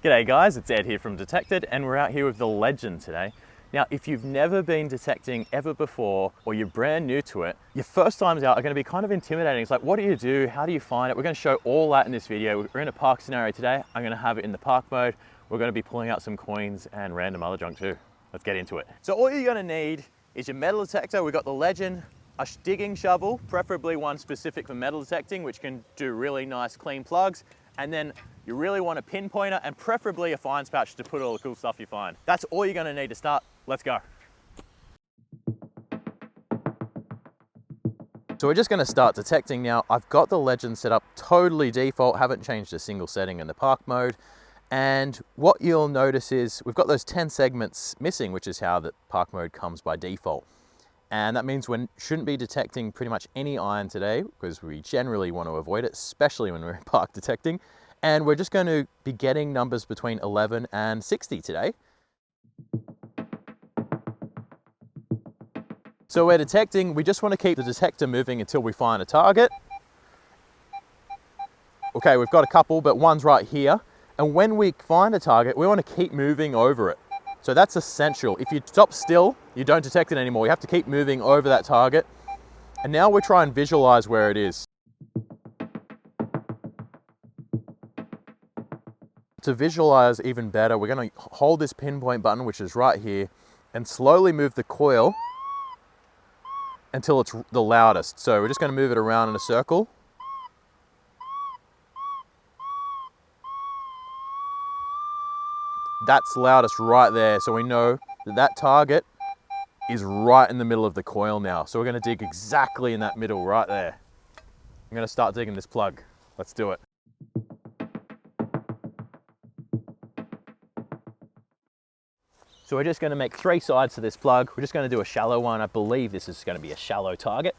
G'day guys, it's Ed here from Detected, and we're out here with the Legend today. Now, if you've never been detecting ever before, or you're brand new to it, your first times out are going to be kind of intimidating. It's like, what do you do? How do you find it? We're going to show all that in this video. We're in a park scenario today. I'm going to have it in the park mode. We're going to be pulling out some coins and random other junk too. Let's get into it. So all you're going to need is your metal detector. We've got the Legend, a digging shovel, preferably one specific for metal detecting, which can do really nice clean plugs. And then you really want a pinpointer and preferably a fines pouch to put all the cool stuff you find. That's all you're going to need to start. Let's go. So we're just going to start detecting now. I've got the Legend set up totally default, haven't changed a single setting in the park mode. And what you'll notice is we've got those 10 segments missing, which is how the park mode comes by default. And that means we shouldn't be detecting pretty much any iron today, because we generally want to avoid it, especially when we're park detecting. And we're just going to be getting numbers between 11 and 60 today. So we're detecting, we just want to keep the detector moving until we find a target. Okay, we've got a couple, but one's right here. And when we find a target, we want to keep moving over it. So that's essential. If you stop still, you don't detect it anymore. You have to keep moving over that target. And now we'll try and visualize where it is. To visualize even better, we're going to hold this pinpoint button, which is right here, and slowly move the coil until it's the loudest. So we're just going to move it around in a circle. That's loudest right there, so we know that that target is right in the middle of the coil now. So we're going to dig exactly in that middle right there. I'm going to start digging this plug. Let's do it. So we're just going to make 3 sides to this plug. We're just going to do a shallow one. I believe this is going to be a shallow target.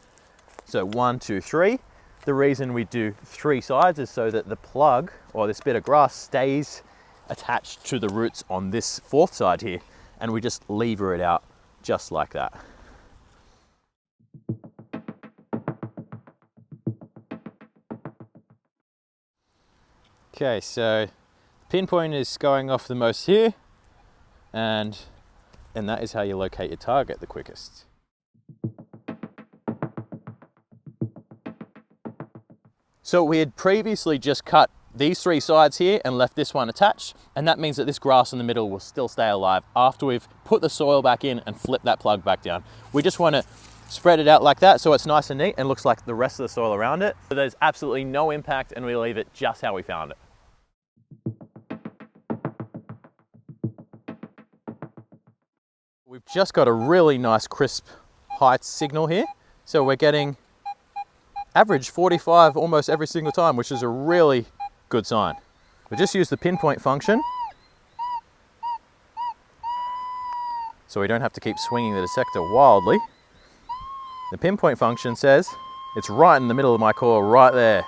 So 1, 2, 3. The reason we do 3 sides is so that the plug, or this bit of grass, stays attached to the roots on this 4th side here, and we just lever it out just like that. Okay, so pinpoint is going off the most here, and that is how you locate your target the quickest. So we had previously just cut these 3 sides here and left this one attached, and that means that this grass in the middle will still stay alive after we've put the soil back in and flipped that plug back down. We just want to spread it out like that so it's nice and neat and looks like the rest of the soil around it. So there's absolutely no impact, and we leave it just how we found it. We've just got a really nice crisp height signal here. So we're getting average 45 almost every single time, which is a really good sign. We just use the pinpoint function, so we don't have to keep swinging the detector wildly. The pinpoint function says it's right in the middle of my coil right there.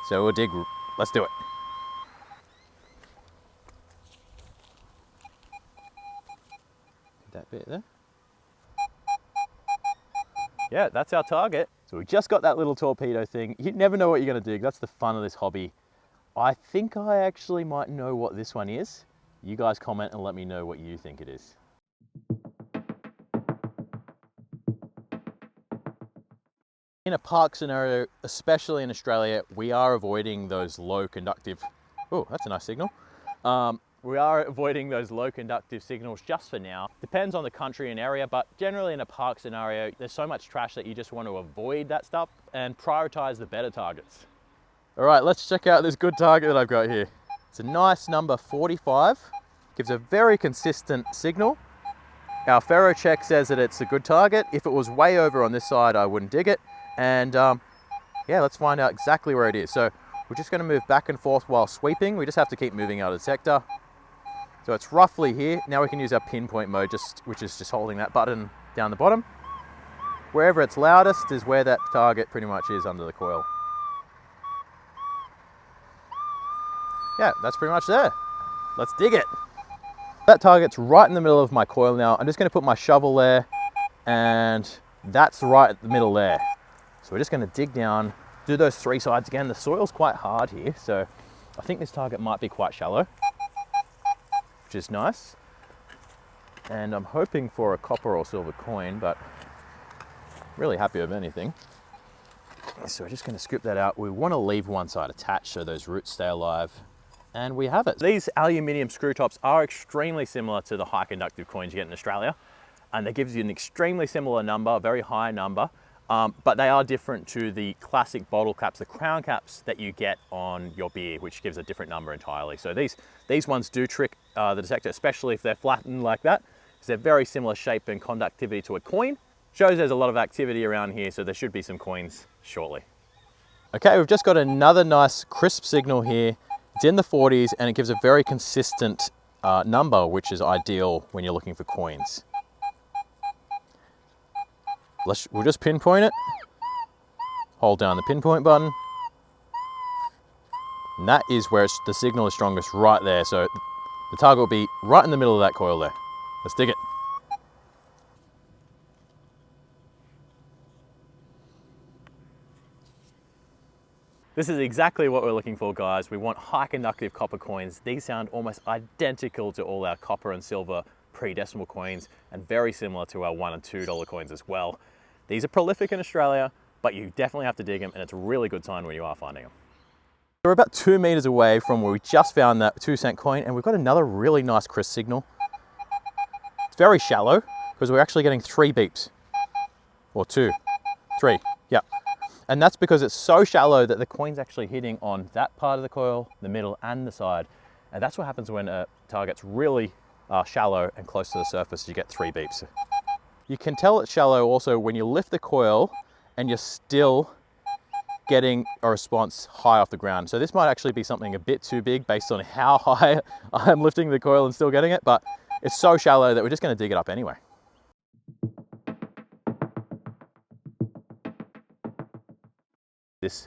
So we'll dig, let's do it. That bit there. Yeah, that's our target. So we just got that little torpedo thing. You never know what you're going to dig. That's the fun of this hobby. I think I actually might know what this one is. You guys comment and let me know what you think it is. In a park scenario, especially in Australia, we are avoiding those low conductive, oh, that's a nice signal. We are avoiding those low conductive signals just for now. Depends on the country and area, but generally in a park scenario, there's so much trash that you just want to avoid that stuff and prioritize the better targets. All right, let's check out this good target that I've got here. It's a nice number 45, gives a very consistent signal. Our ferro check says that it's a good target. If it was way over on this side, I wouldn't dig it. And yeah, let's find out exactly where it is. So we're just gonna move back and forth while sweeping. We just have to keep moving our detector. So it's roughly here. Now we can use our pinpoint mode, which is just holding that button down the bottom. Wherever it's loudest is where that target pretty much is under the coil. Yeah, that's pretty much there. Let's dig it. That target's right in the middle of my coil now. I'm just going to put my shovel there, and that's right at the middle there. So we're just going to dig down, do those 3 sides again. The soil's quite hard here, so I think this target might be quite shallow. which is nice. And I'm hoping for a copper or silver coin, but really happy with anything. So we're just going to scoop that out. We want to leave one side attached so those roots stay alive. And we have it. These aluminium screw tops are extremely similar to the high conductive coins you get in Australia. And that gives you an extremely similar number, a very high number. But they are different to the classic bottle caps, the crown caps that you get on your beer, which gives a different number entirely. So these ones do trick the detector, especially if they're flattened like that, because they're very similar shape and conductivity to a coin. Shows there's a lot of activity around here, so there should be some coins shortly. Okay, we've just got another nice crisp signal here. It's in the 40s and it gives a very consistent number, which is ideal when you're looking for coins. We'll just pinpoint it, hold down the pinpoint button, and that is where the signal is strongest, right there. So the target will be right in the middle of that coil there. Let's dig it. This is exactly what we're looking for, guys. We want high conductive copper coins. These sound almost identical to all our copper and silver pre-decimal coins, and very similar to our $1 and $2 coins as well. These are prolific in Australia, but you definitely have to dig them, and it's a really good sign when you are finding them. We're about 2 meters away from where we just found that 2-cent coin, and we've got another really nice crisp signal. It's very shallow, because we're actually getting 3 beeps. Or 2, 3, yeah. And that's because it's so shallow that the coin's actually hitting on that part of the coil, the middle and the side. And that's what happens when a target's really shallow and close to the surface, you get 3 beeps. You can tell it's shallow also when you lift the coil and you're still getting a response high off the ground. So this might actually be something a bit too big based on how high I'm lifting the coil and still getting it, but it's so shallow that we're just going to dig it up anyway.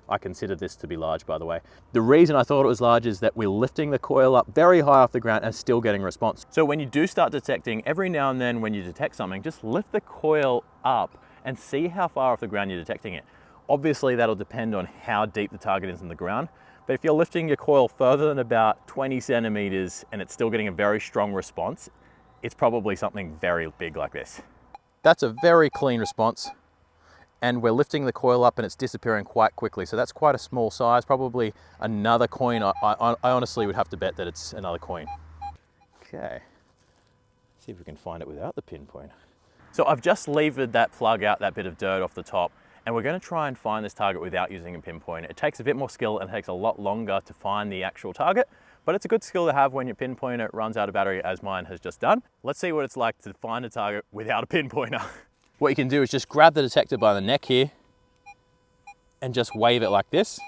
I consider this to be large, by the way. The reason I thought it was large is that we're lifting the coil up very high off the ground and still getting response. So when you do start detecting, every now and then when you detect something, just lift the coil up and see how far off the ground you're detecting it. Obviously that'll depend on how deep the target is in the ground, but if you're lifting your coil further than about 20 centimeters and it's still getting a very strong response, it's probably something very big like this. That's a very clean response. And we're lifting the coil up and it's disappearing quite quickly. So that's quite a small size, probably another coin. I honestly would have to bet that it's another coin. Okay, see if we can find it without the pinpoint. So I've just levered that plug out, that bit of dirt off the top, and we're gonna try and find this target without using a pinpoint. It takes a bit more skill and it takes a lot longer to find the actual target, but it's a good skill to have when your pinpointer runs out of battery, as mine has just done. Let's see what it's like to find a target without a pinpointer. What you can do is just grab the detector by the neck here and just wave it like this.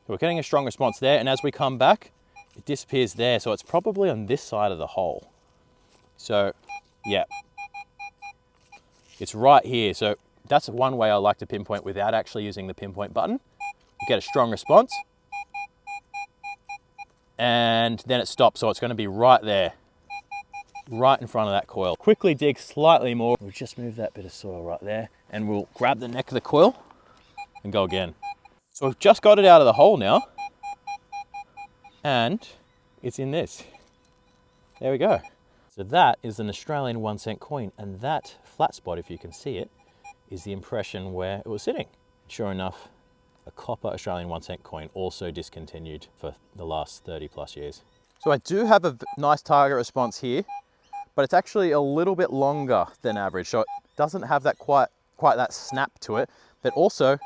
We're getting a strong response there, and as we come back, it disappears there. So it's probably on this side of the hole. So yeah, it's right here. So that's one way I like to pinpoint without actually using the pinpoint button. You get a strong response and then it stops. So it's going to be right there, right in front of that coil. Quickly dig slightly more. We'll just move that bit of soil right there and we'll grab the neck of the coil and go again. So we've just got it out of the hole now and it's in this. There we go. So that is an Australian 1-cent coin, and that flat spot, if you can see it, is the impression where it was sitting. Sure enough, a copper Australian 1-cent coin, also discontinued for the last 30 plus years. So I do have a nice target response here, but it's actually a little bit longer than average. So it doesn't have that quite that snap to it, but also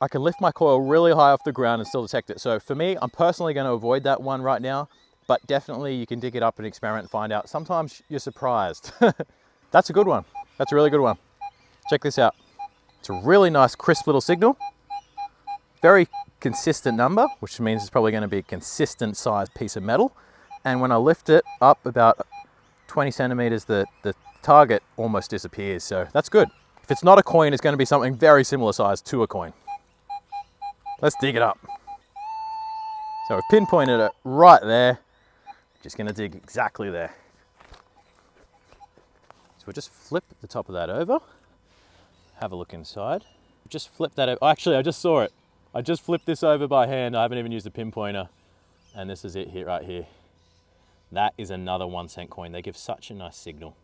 I can lift my coil really high off the ground and still detect it. So for me, I'm personally going to avoid that one right now, but definitely you can dig it up and experiment and find out. Sometimes you're surprised. That's a good one. That's a really good one. Check this out. It's a really nice, crisp little signal. Very consistent number, which means it's probably going to be a consistent sized piece of metal. And when I lift it up about 20 centimeters, the target almost disappears. So that's good. If it's not a coin, it's going to be something very similar size to a coin. Let's dig it up. So we've pinpointed it right there. Just going to dig exactly there. So we'll just flip the top of that over. Have a look inside. Just flip that over. Actually, I just saw it. I just flipped this over by hand. I haven't even used a pinpointer. And this is it here, right here. That is another 1 cent coin. They give such a nice signal.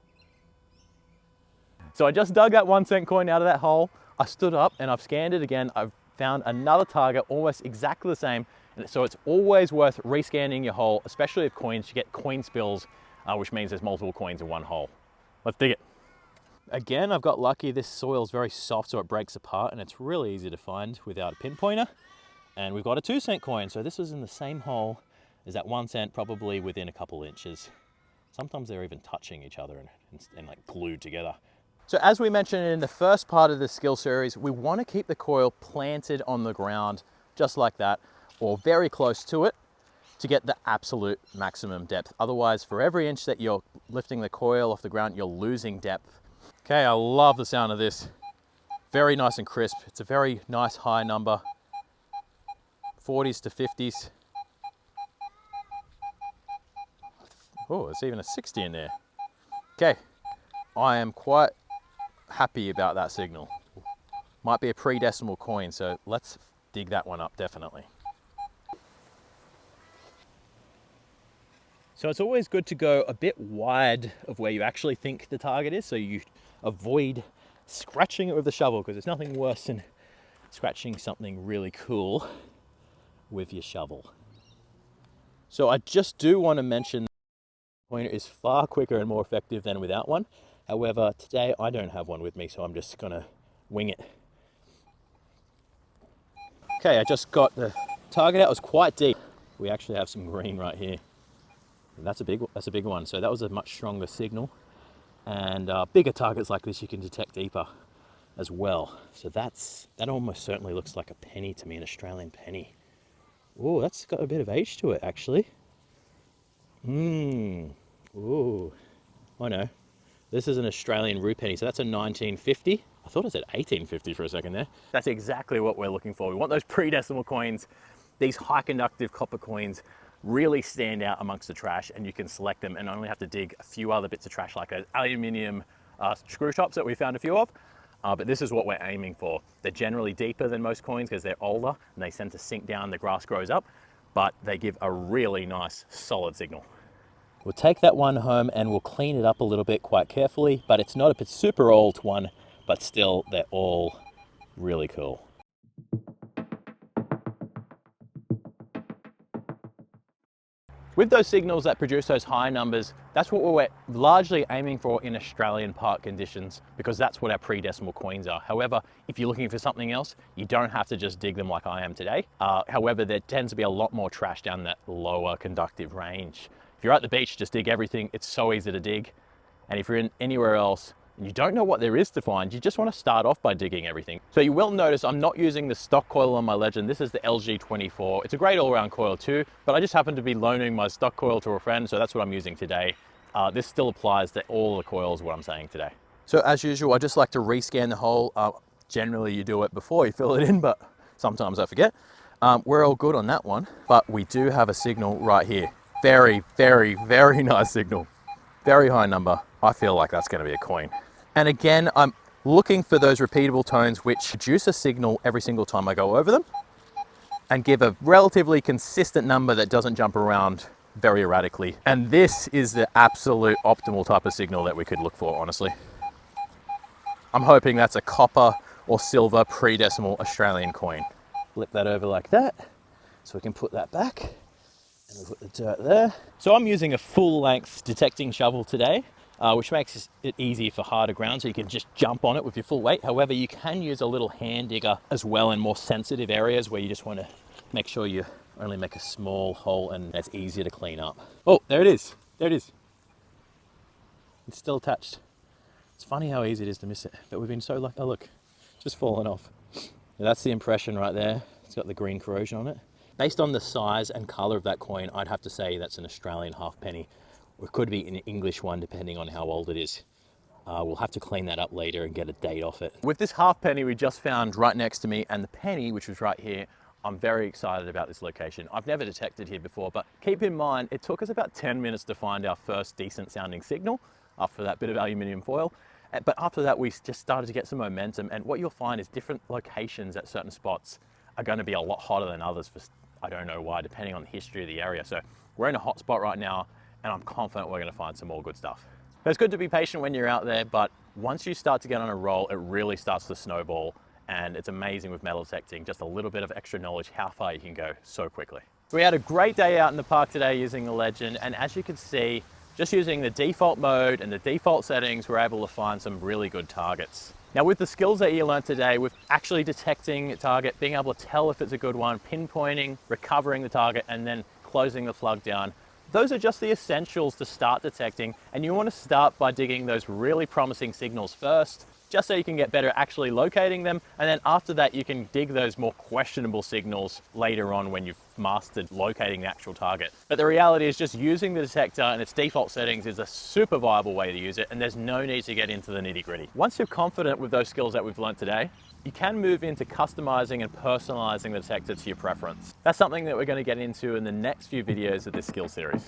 So I just dug that 1 cent coin out of that hole. I stood up and I've scanned it again. I've found another target almost exactly the same. And so it's always worth rescanning your hole, especially with coins. You get coin spills, which means there's multiple coins in one hole. Let's dig it. Again, I've got lucky. This soil is very soft, so it breaks apart and it's really easy to find without a pinpointer. And we've got a 2 cent coin. So this was in the same hole as that 1 cent, probably within a couple inches. Sometimes they're even touching each other and like glued together. So as we mentioned in the first part of the skill series, we want to keep the coil planted on the ground just like that, or very close to it, to get the absolute maximum depth. Otherwise, for every inch that you're lifting the coil off the ground, you're losing depth. Okay, I love the sound of this. Very nice and crisp. It's a very nice high number, 40s to 50s. Oh, there's even a 60 in there. Okay, I am quite happy about that signal. Might be a pre-decimal coin, so let's dig that one up definitely. So it's always good to go a bit wide of where you actually think the target is, so you avoid scratching it with the shovel, because there's nothing worse than scratching something really cool with your shovel. So I just do want to mention the pointer is far quicker and more effective than without one. However, today I don't have one with me, so I'm just gonna wing it. Okay, I just got the target out. It was quite deep. We actually have some green right here. And that's a big one. So that was a much stronger signal. And bigger targets like this you can detect deeper as well. So that almost certainly looks like a penny to me, an Australian penny. Oh, that's got a bit of age to it actually. Ooh, I know. This is an Australian root penny, so that's a 1950. I thought it said 1850 for a second there. That's exactly what we're looking for. We want those pre-decimal coins. These high conductive copper coins really stand out amongst the trash, and you can select them and only have to dig a few other bits of trash like aluminium screw tops that we found a few of. But this is what we're aiming for. They're generally deeper than most coins because they're older and they tend to sink down, the grass grows up, but they give a really nice solid signal. We'll take that one home and we'll clean it up a little bit quite carefully, but it's not a super old one, but still they're all really cool. With those signals that produce those high numbers, that's what we're largely aiming for in Australian park conditions, because that's what our pre-decimal coins are. However, if you're looking for something else, you don't have to just dig them like I am today. However, there tends to be a lot more trash down that lower conductive range. If you're at the beach, just dig everything. It's so easy to dig. And if you're in anywhere else, and you don't know what there is to find, you just want to start off by digging everything. So you will notice I'm not using the stock coil on my Legend. This is the LG24. It's a great all-around coil too, but I just happen to be loaning my stock coil to a friend, so that's what I'm using today. This still applies to all the coils, what I'm saying today. So as usual, I just like to rescan the hole. Generally you do it before you fill it in, but sometimes I forget. We're all good on that one, but we do have a signal right here. Very, very, very nice signal. Very high number. I feel like that's going to be a coin. And again, I'm looking for those repeatable tones which produce a signal every single time I go over them and give a relatively consistent number that doesn't jump around very erratically. And this is the absolute optimal type of signal that we could look for, honestly. I'm hoping that's a copper or silver pre-decimal Australian coin. Flip that over like that so we can put that back. And we'll put the dirt there. So I'm using a full length detecting shovel today, which makes it easy for harder ground, so you can just jump on it with your full weight. However, you can use a little hand digger as well in more sensitive areas where you just want to make sure you only make a small hole and that's easier to clean up. Oh, there it is. There it is. It's still attached. It's funny how easy it is to miss it, but we've been so lucky. Oh look, just fallen off. Now, that's the impression right there. It's got the green corrosion on it. Based on the size and color of that coin, I'd have to say that's an Australian halfpenny. Or it could be an English one, depending on how old it is. We'll have to clean that up later and get a date off it. With this halfpenny we just found right next to me, and the penny, which was right here, I'm very excited about this location. I've never detected here before, but keep in mind, it took us about 10 minutes to find our first decent sounding signal after that bit of aluminium foil. But after that, we just started to get some momentum, and what you'll find is different locations at certain spots are going to be a lot hotter than others for I don't know why, depending on the history of the area. So we're in a hot spot right now, and I'm confident we're gonna find some more good stuff. But it's good to be patient when you're out there, but once you start to get on a roll, it really starts to snowball, and it's amazing with metal detecting, just a little bit of extra knowledge, how far you can go so quickly. We had a great day out in the park today using the Legend, and as you can see, just using the default mode and the default settings, we're able to find some really good targets. Now with the skills that you learned today, with actually detecting a target, being able to tell if it's a good one, pinpointing, recovering the target, and then closing the plug down, those are just the essentials to start detecting, and you want to start by digging those really promising signals first, just so you can get better at actually locating them, and then after that you can dig those more questionable signals later on when you've mastered locating the actual target. But the reality is just using the detector and its default settings is a super viable way to use it, and there's no need to get into the nitty-gritty. Once you're confident with those skills that we've learned today, you can move into customizing and personalizing the detector to your preference. That's something that we're going to get into in the next few videos of this skill series.